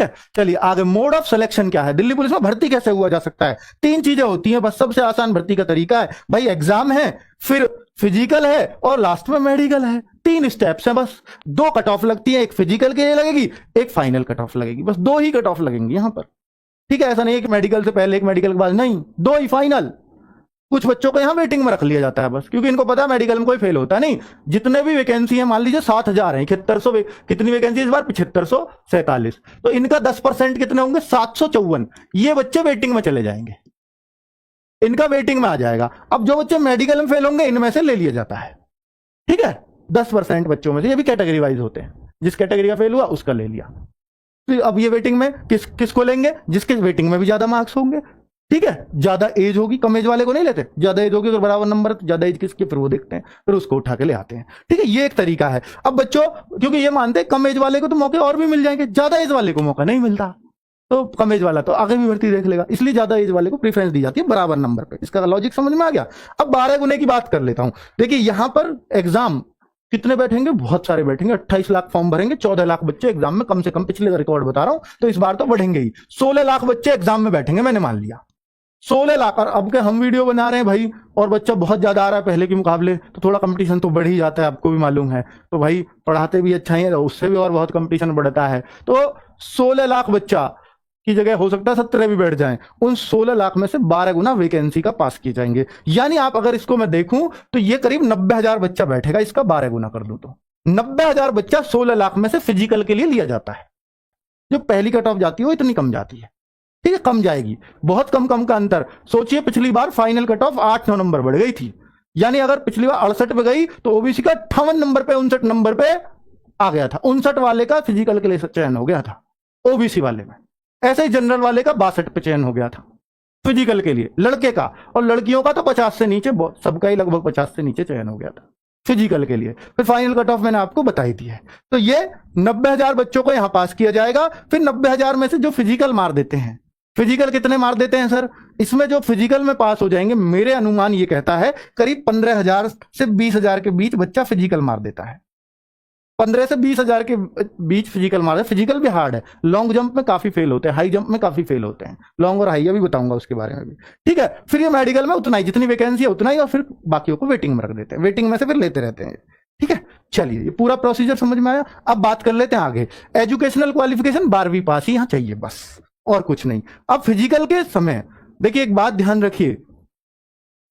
है, चलिए आगे। मोड ऑफ सिलेक्शन क्या है, दिल्ली पुलिस में भर्ती कैसे हुआ जा सकता है? 3 चीजें होती हैं बस, सबसे आसान भर्ती का तरीका है भाई, एग्जाम है, फिर फिजिकल है और लास्ट में मेडिकल है। 3 स्टेप्स हैं बस। 2 कट ऑफ लगती है, एक फिजिकल के लिए लगेगी, एक फाइनल कट ऑफ लगेगी, बस 2 ही कट ऑफ लगेंगी यहां पर। ठीक है, ऐसा नहीं है कि मेडिकल से पहले एक मेडिकल के बाद, नहीं, 2 ही फाइनल। कुछ बच्चों को यहां वेटिंग में रख लिया जाता है बस, क्योंकि इनको पता है मेडिकल में कोई फेल होता नहीं। जितने भी वैकेंसी है, मान लीजिए 7000 है, 7300, कितनी वैकेंसी इस बार? 7547। तो इनका 10% कितने होंगे? 754। ये बच्चे वेटिंग में चले जाएंगे, इनका वेटिंग में आ जाएगा। अब जो बच्चे मेडिकल में फेल होंगे, इनमें से ले लिया जाता है। ठीक है, 10% बच्चों में से, ये भी कैटेगरी वाइज होते हैं, जिस कैटेगरी का फेल हुआ उसका ले लिया। तो अब ये वेटिंग में किसको लेंगे? जिसके वेटिंग में भी ज्यादा मार्क्स होंगे। ठीक है, ज्यादा एज होगी, कम एज वाले को नहीं लेते, ज्यादा एज होगी अगर बराबर नंबर, ज्यादा एज किसकी, फिर वो देखते हैं, फिर उसको उठा के ले आते हैं। ठीक है, ये एक तरीका है। अब बच्चों, क्योंकि ये मानते हैं कम एज वाले को तो मौके और भी मिल जाएंगे, ज्यादा एज वाले को मौका नहीं मिलता, तो कम एज वाला तो आगे भी भर्ती देख लेगा, इसलिए ज्यादा एज वाले को प्रेफरेंस दी जाती है बराबर नंबर पे। इसका लॉजिक समझ में आ गया? अब 12 गुने की बात कर लेता हूं। देखिए यहां पर एग्जाम कितने बैठेंगे? बहुत सारे बैठेंगे, 28 लाख फॉर्म भरेंगे, 14 लाख बच्चे एग्जाम में, कम से कम पिछले रिकॉर्ड बता रहा हूं, तो इस बार तो बढ़ेंगे ही। 16 लाख बच्चे एग्जाम में बैठेंगे, मैंने मान लिया 16 लाख। और अब के हम वीडियो बना रहे हैं भाई, और बच्चा बहुत ज्यादा आ रहा है पहले के मुकाबले, तो थोड़ा कंपटीशन तो बढ़ ही जाता है, आपको भी मालूम है। तो भाई पढ़ाते भी अच्छा ही है, उससे भी और बहुत कंपटीशन बढ़ता है। तो 16 लाख बच्चा की जगह हो सकता है 17 भी बैठ जाएं। उन 16 लाख में से 12 गुना वैकेंसी का पास किए जाएंगे। यानी आप अगर इसको मैं देखूं तो ये करीब 90,000 बच्चा बैठेगा, इसका 12 गुना कर दूं तो 90,000 बच्चा 16 लाख में से फिजिकल के लिए लिया जाता है। जो पहली कट ऑफ जाती है वो इतनी कम जाती है। ठीक है, कम जाएगी, बहुत कम का अंतर। सोचिए पिछली बार फाइनल कट ऑफ 8-9 नंबर बढ़ गई थी, यानी अगर पिछली बार 68 पे गई तो ओबीसी का 58 नंबर पे 59 नंबर पे आ गया था। 59 वाले का फिजिकल के लिए चयन हो गया था ओबीसी वाले में। ऐसे ही जनरल वाले का 62 पे चयन हो गया था फिजिकल के लिए, लड़के का। और लड़कियों का तो 50 से नीचे, सबका ही लगभग 50 से नीचे चयन हो गया था फिजिकल के लिए। फिर फाइनल कट ऑफ मैंने आपको बताई दी है। तो ये 90,000 बच्चों को यहां पास किया जाएगा। फिर 90,000 में से जो फिजिकल मार देते हैं, फिजिकल कितने मार देते हैं सर? इसमें जो फिजिकल में पास हो जाएंगे, मेरे अनुमान ये कहता है करीब 15,000 से 20,000 के बीच बच्चा फिजिकल मार देता है। 15 से 20,000 के बीच फिजिकल मार, फिजिकल भी हार्ड है। लॉन्ग जंप में काफी फेल होते हैं, हाई जंप में काफी फेल होते हैं। लॉन्ग और हाई अभी बताऊंगा उसके बारे में भी। ठीक है, फिर ये मेडिकल में उतना ही, जितनी वैकेंसी है उतना ही, और फिर बाकियों को वेटिंग में रख देते हैं, वेटिंग में से फिर लेते रहते हैं। ठीक है, चलिए ये पूरा प्रोसीजर समझ में आया। अब बात कर लेते हैं आगे। एजुकेशनल क्वालिफिकेशन 12वीं पास ही यहां चाहिए बस, और कुछ नहीं। अब फिजिकल के समय देखिए एक बात ध्यान रखिए,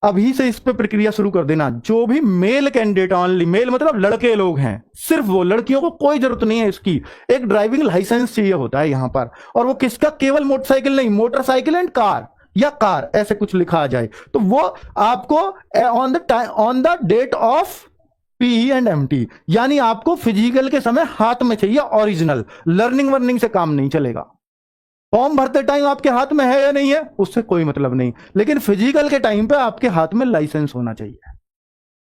अभी से इस पे प्रक्रिया शुरू कर देना। जो भी मेल कैंडिडेट, ऑनली मेल मतलब लड़के लोग हैं, सिर्फ वो, लड़कियों को कोई जरूरत नहीं है इसकी। एक ड्राइविंग लाइसेंस चाहिए होता है यहां पर, और वो किसका? केवल मोटरसाइकिल नहीं, मोटरसाइकिल एंड कार, या कार ऐसे कुछ लिखा आ जाए तो वो आपको on the date of PE and MT, यानी आपको फिजिकल के समय हाथ में चाहिए ओरिजिनल। लर्निंग वर्निंग से काम नहीं चलेगा। फॉर्म भरते टाइम आपके हाथ में है या नहीं है उससे कोई मतलब नहीं, लेकिन फिजिकल के टाइम पे आपके हाथ में लाइसेंस होना चाहिए,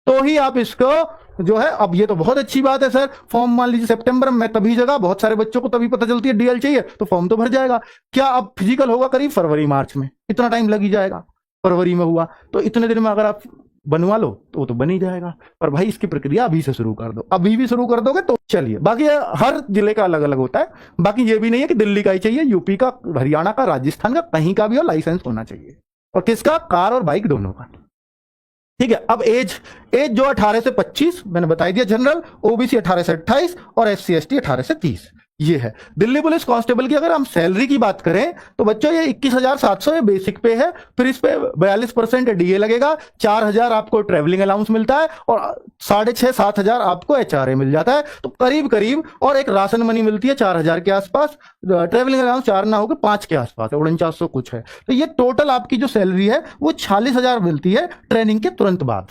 तो ही आप इसको जो है। अब ये तो बहुत अच्छी बात है सर, फॉर्म मान लीजिए सितंबर में तभी जगह, बहुत सारे बच्चों को तभी पता चलती है डीएल चाहिए, तो फॉर्म तो भर जाएगा। क्या अब फिजिकल होगा करीब फरवरी मार्च में, इतना टाइम लग ही जाएगा। फरवरी में हुआ तो इतने दिन में अगर आप बनवा लो तो वो तो बन ही जाएगा। पर भाई इसकी प्रक्रिया अभी से शुरू कर दो, अभी भी शुरू कर दोगे तो चलिए। बाकी हर जिले का अलग अलग होता है। बाकी ये भी नहीं है कि दिल्ली का ही चाहिए, यूपी का, हरियाणा का, राजस्थान का, कहीं का भी हो, लाइसेंस होना चाहिए। और किसका? कार और बाइक दोनों का। ठीक है, अब एज जो 18 से 25 मैंने बता दिया जनरल, ओबीसी 18 से 28 और एससी एसटी 18 से 30। ये है दिल्ली पुलिस कांस्टेबल की। अगर हम सैलरी की बात करें तो बच्चों ये 21,700 ये बेसिक पे है, फिर इस पे 42% डीए लगेगा, 4,000 आपको ट्रेवलिंग अलाउंस मिलता है, और 6,500-7,000 आपको एचआरए मिल जाता है, तो करीब करीब, और एक राशन मनी मिलती है 4,000 के आसपास। ट्रेवलिंग अलाउंस 4 ना होकर 5 के आसपास है, 4900 कुछ है। तो ये टोटल आपकी जो सैलरी है वो 46,000 मिलती है ट्रेनिंग के तुरंत बाद।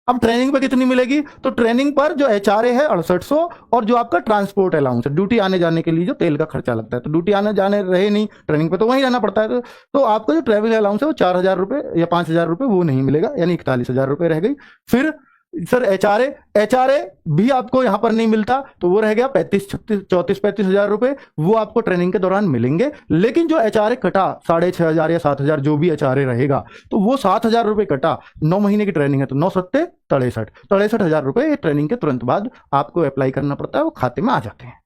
अब ट्रेनिंग पे कितनी मिलेगी? तो ट्रेनिंग पर जो एचआरए है 6800, और जो आपका ट्रांसपोर्ट अलाउंस है, ड्यूटी आने जाने के लिए जो तेल का खर्चा लगता है, तो ड्यूटी आने जाने रहे नहीं, ट्रेनिंग पे तो वहीं रहना पड़ता है, तो आपका जो ट्रेवल अलाउंस है वो 4,000 रुपए या 5,000 रुपए वो नहीं मिलेगा, यानी 41,000 रुपए रह गई। फिर सर एचआरए भी आपको यहां पर नहीं मिलता, तो वो रह गया 35,000 रुपए, वो आपको ट्रेनिंग के दौरान मिलेंगे। लेकिन जो एचआरए कटा 6,500 या 7,000 जो भी एचआरए रहेगा, तो वो 7,000 रुपए कटा। 9 महीने की ट्रेनिंग है तो 9 सत्ते 63,000 रुपए ट्रेनिंग के तुरंत बाद आपको अप्लाई करना पड़ता है, वो खाते में आ जाते हैं।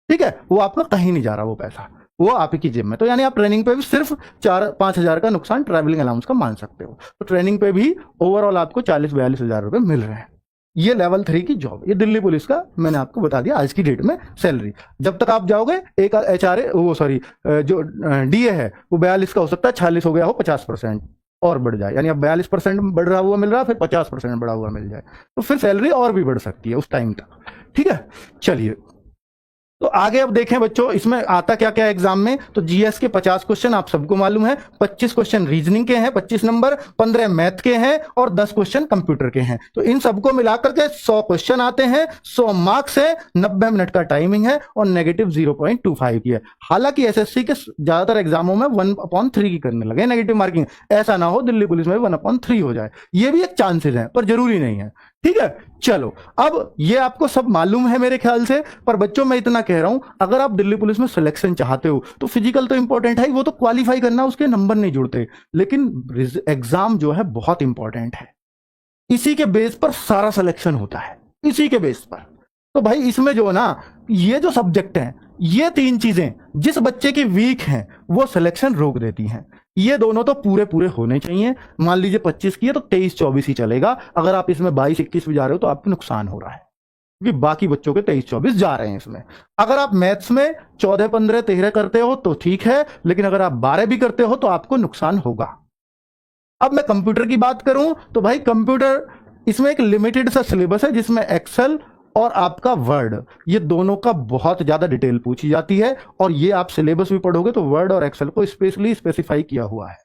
ठीक है, वो आपका कहीं नहीं जा रहा वो पैसा। वो आपकी जेब में। तो यानी आप ट्रेनिंग पे भी सिर्फ 4-5 हजार का नुकसान ट्रैवलिंग अलाउंस का मान सकते हो। तो ट्रेनिंग पे भी ओवरऑल आपको 40-42 हजार रुपए मिल रहे हैं। ये लेवल 3 की जॉब, ये दिल्ली पुलिस का मैंने आपको बता दिया आज की डेट में सैलरी। जब तक आप जाओगे एक HRA वो सॉरी जो DA है वो 42 का हो सकता है 46 हो गया हो 50% और बढ़ जाए, यानी अब 42% बढ़ रहा हुआ मिल रहा है, फिर 50% बढ़ा हुआ मिल जाए, तो फिर सैलरी और भी बढ़ सकती है उस टाइम तक। ठीक है, चलिए तो आगे अब देखें बच्चों, इसमें आता क्या क्या एग्जाम में। तो जीएस के 50 क्वेश्चन आप सबको मालूम है, 25 क्वेश्चन रीजनिंग के हैं 25 नंबर, 15 मैथ के हैं और 10 क्वेश्चन कंप्यूटर के हैं। तो इन सबको मिलाकर के 100 क्वेश्चन आते हैं, 100 मार्क्स है, 90 मिनट का टाइमिंग है और नेगेटिव 0.25 की है। हालांकि एसएससी के ज्यादातर एग्जामों में 1/3 की करने लगे नेगेटिव मार्किंग, ऐसा ना हो दिल्ली पुलिस में 1/3 हो जाए, ये भी एक चांसेस है पर जरूरी नहीं है। ठीक है, चलो अब ये आपको सब मालूम है मेरे ख्याल से, पर बच्चों मैं इतना कह रहा हूं, अगर आप दिल्ली पुलिस में सिलेक्शन चाहते हो तो फिजिकल तो इंपॉर्टेंट है, वो तो क्वालिफाई करना, उसके नंबर नहीं जुड़ते, लेकिन एग्जाम जो है बहुत इंपॉर्टेंट है। इसी के बेस पर सारा सिलेक्शन होता है, इसी के बेस पर। तो भाई इसमें जो ना ये जो सब्जेक्ट हैं, ये 3 चीजें जिस बच्चे की वीक हैं वो सिलेक्शन रोक देती हैं। ये दोनों तो पूरे पूरे होने चाहिए। मान लीजिए 25 की है तो 23-24 ही चलेगा। अगर आप इसमें 22-21 भी जा रहे हो तो आपको नुकसान हो रहा है, क्योंकि बाकी बच्चों के 23-24 जा रहे हैं इसमें। अगर आप मैथ्स में 14, 15, 13 करते हो तो ठीक है, लेकिन अगर आप 12 भी करते हो तो आपको नुकसान होगा। अब मैं कंप्यूटर की बात करूं तो भाई कंप्यूटर, इसमें एक लिमिटेड सा सिलेबस है जिसमें एक्सेल और आपका वर्ड, ये दोनों का बहुत ज्यादा डिटेल पूछी जाती है, और ये आप सिलेबस भी पढ़ोगे तो वर्ड और एक्सेल को स्पेशली स्पेसिफाई किया हुआ है।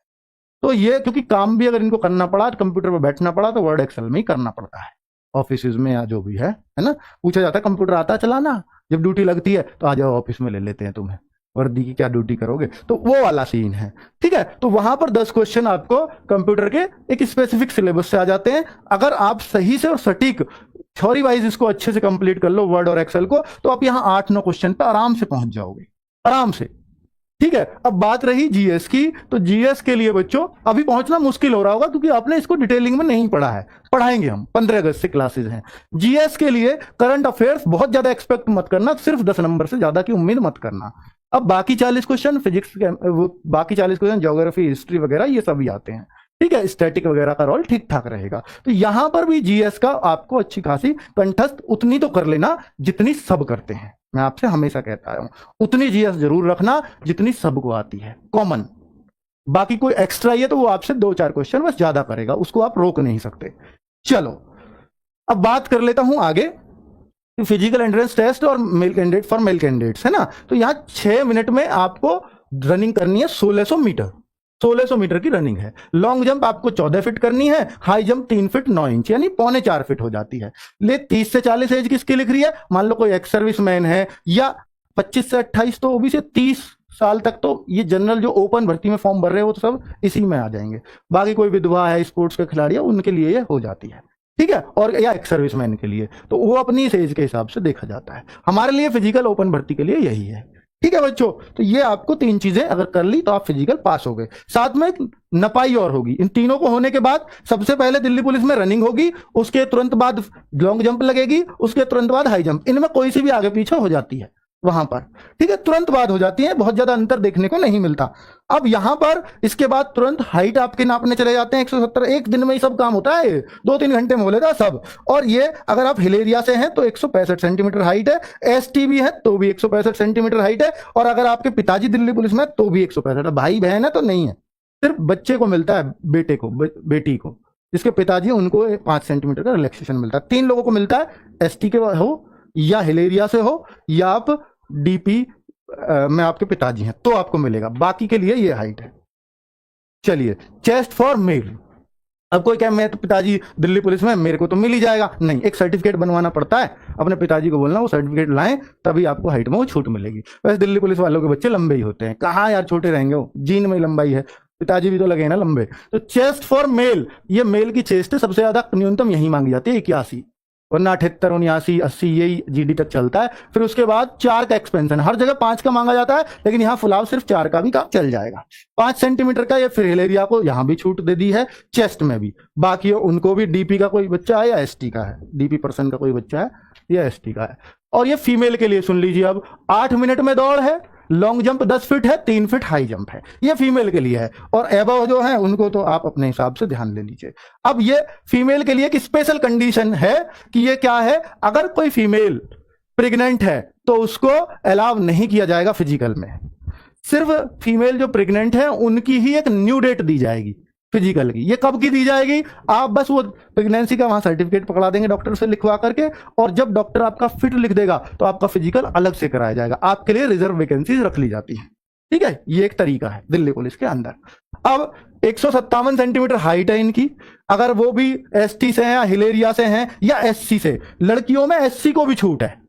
तो ये क्योंकि काम भी अगर इनको करना पड़ा, कंप्यूटर पर बैठना पड़ा, तो वर्ड एक्सेल में ही करना पड़ता है, ऑफिस में या जो भी है ना। पूछा जाता है कंप्यूटर आता है चलाना, जब ड्यूटी लगती है तो आ जाओ ऑफिस में ले लेते हैं तुम्हें, वर्दी की क्या ड्यूटी करोगे, तो वो वाला सीन है। ठीक है, तो वहां पर 10 क्वेश्चन आपको कंप्यूटर के एक स्पेसिफिक सिलेबस से आ जाते हैं। अगर आप सही से और सटीक थ्योरी वाइज इसको अच्छे से कंप्लीट कर लो वर्ड और एक्सेल को, तो आप यहां 8-9 क्वेश्चन पे आराम से पहुंच जाओगे, आराम से। ठीक है, अब बात रही जीएस की, तो जीएस के लिए बच्चों अभी पहुंचना मुश्किल हो रहा होगा क्योंकि आपने इसको डिटेलिंग में नहीं पढ़ा है, पढ़ाएंगे हम, 15 अगस्त से क्लासेस हैं। जीएस के लिए करंट अफेयर्स बहुत ज्यादा एक्सपेक्ट मत करना, सिर्फ 10 नंबर से ज्यादा की उम्मीद मत करना। अब बाकी 40 क्वेश्चन फिजिक्स, बाकी 40 क्वेश्चन ज्योग्राफी, हिस्ट्री वगैरह ये सभी आते हैं। ठीक है, स्टैटिक वगैरह का रोल ठीक ठाक रहेगा। तो यहां पर भी जीएस का आपको अच्छी खासी कंठस्थ उतनी तो कर लेना जितनी सब करते हैं। मैं आपसे हमेशा कहता हूं उतनी जीएस जरूर रखना जितनी सबको आती है, कॉमन। बाकी कोई एक्स्ट्रा ये तो वो आपसे 2-4 क्वेश्चन बस ज्यादा करेगा, उसको आप रोक नहीं सकते। चलो अब बात कर लेता हूं आगे, फिजिकल एंट्रेंस टेस्ट और male candidate for male candidates है ना। तो यहां 6 मिनट में आपको रनिंग करनी है 1600 मीटर, 1600 मीटर की रनिंग है। लॉन्ग जंप आपको 14 फीट करनी है, हाई जंप 3 फीट 9 इंच यानी 3.25 फीट हो जाती है। ले 30 से 40 एज किसकी लिख रही है, मान लो कोई एक्स सर्विसमैन है, या 25 से 28 तो ओबीसी 30 साल तक तो ये जनरल जो ओपन भर्ती में फॉर्म भर रहे हो तो सब इसी में आ जाएंगे। बाकी कोई विधवा है, स्पोर्ट्स के खिलाड़ी है, उनके लिए ये हो जाती है। ठीक है, और या एक्स सर्विसमैन के लिए तो वो अपनी एज के हिसाब से देखा जाता है। हमारे लिए फिजिकल ओपन भर्ती के लिए यही है। ठीक है बच्चों, तो ये आपको 3 चीजें अगर कर ली तो आप फिजिकल पास हो गए। साथ में एक नपाई और होगी, इन तीनों को होने के बाद सबसे पहले दिल्ली पुलिस में रनिंग होगी, उसके तुरंत बाद लॉन्ग जंप लगेगी, उसके तुरंत बाद हाई जंप। इनमें कोई सी भी आगे पीछे हो जाती है वहां पर। ठीक है, तुरंत बाद हो जाती है, बहुत ज्यादा अंतर देखने को नहीं मिलता। अब यहां पर इसके बाद तुरंत हाइट आपके नापने चले जाते हैं 170। एक दिन में ही सब काम होता है, 2-3 घंटे में हो लेता सब। और ये अगर आप हिल एरिया से हैं तो 165 सेंटीमीटर हाइट है, एसटी भी है तो भी 165 सेंटीमीटर हाइट है, और अगर आपके पिताजी दिल्ली पुलिस में तो भी 165 है। भाई बहन है तो नहीं है, सिर्फ बच्चे को मिलता है, बेटे को, बेटी को, जिसके पिताजी उनको 5 सेंटीमीटर का रिलैक्सेशन मिलता है। 3 लोगों को मिलता है, एसटी के हो या हिल एरिया से हो या आप डीपी में आपके पिताजी हैं तो आपको मिलेगा, बाकी के लिए ये हाइट है। चलिए, चेस्ट फॉर मेल। अब कोई कहे मैं तो पिताजी दिल्ली पुलिस में, मेरे को तो मिल ही जाएगा, नहीं, एक सर्टिफिकेट बनवाना पड़ता है। अपने पिताजी को बोलना वो सर्टिफिकेट लाएं, तभी आपको हाइट में वो छूट मिलेगी। वैसे दिल्ली पुलिस वालों के बच्चे लंबे ही होते हैं, कहाँ यार छोटे रहेंगे, वो जीन में लंबाई है, पिताजी भी तो लगे ना लंबे। तो चेस्ट फॉर मेल, ये मेल की चेस्ट है, सबसे ज्यादा न्यूनतम यही मांगी जाती है 81, वरना 78, 79, 80 यही जीडी तक चलता है। फिर उसके बाद 4 का एक्सपेंशन, हर जगह 5 का मांगा जाता है, लेकिन यहाँ फिलहाल सिर्फ 4 का भी काम चल जाएगा। 5 सेंटीमीटर का ये फिर हिल एरिया को यहाँ भी छूट दे दी है, चेस्ट में भी। बाकी उनको भी डीपी का कोई बच्चा है या एसटी का है, डीपी पर्सन का कोई बच्चा है या एसटी का है। और ये फीमेल के लिए सुन लीजिए, अब 8 मिनट में दौड़ है, लॉन्ग जंप 10 फीट है, 3 फीट हाई जंप है, ये फीमेल के लिए है। और एबव जो है उनको तो आप अपने हिसाब से ध्यान ले लीजिए। अब ये फीमेल के लिए एक स्पेशल कंडीशन है कि ये क्या है, अगर कोई फीमेल प्रेग्नेंट है तो उसको अलाउ नहीं किया जाएगा फिजिकल में। सिर्फ फीमेल जो प्रेग्नेंट है उनकी ही एक न्यू डेट दी जाएगी फिजिकल की। ये कब की दी जाएगी, आप बस वो प्रेगनेंसी का वहां सर्टिफिकेट पकड़ा देंगे डॉक्टर से लिखवा करके, और जब डॉक्टर आपका फिट लिख देगा तो आपका फिजिकल अलग से कराया जाएगा, आपके लिए रिजर्व वैकेंसी रख ली जाती है। ठीक है, ये एक तरीका है दिल्ली पुलिस के अंदर। अब 157 सेंटीमीटर हाइट है इनकी, अगर वो भी एसटी से हैं या हिलेरिया से हैं या एससी से, लड़कियों में एससी को भी छूट है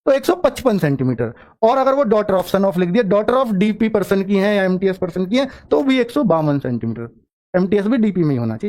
तो 155 सेंटीमीटर। और अगर वो डॉटर ऑफ सन ऑफ लिख दिया, डॉटर ऑफ डीपी पर्सन की हैं या एमटीएस पर्सन की हैं तो भी 152 सेंटीमीटर। एमटीएस भी डीपी में ही होना चाहिए।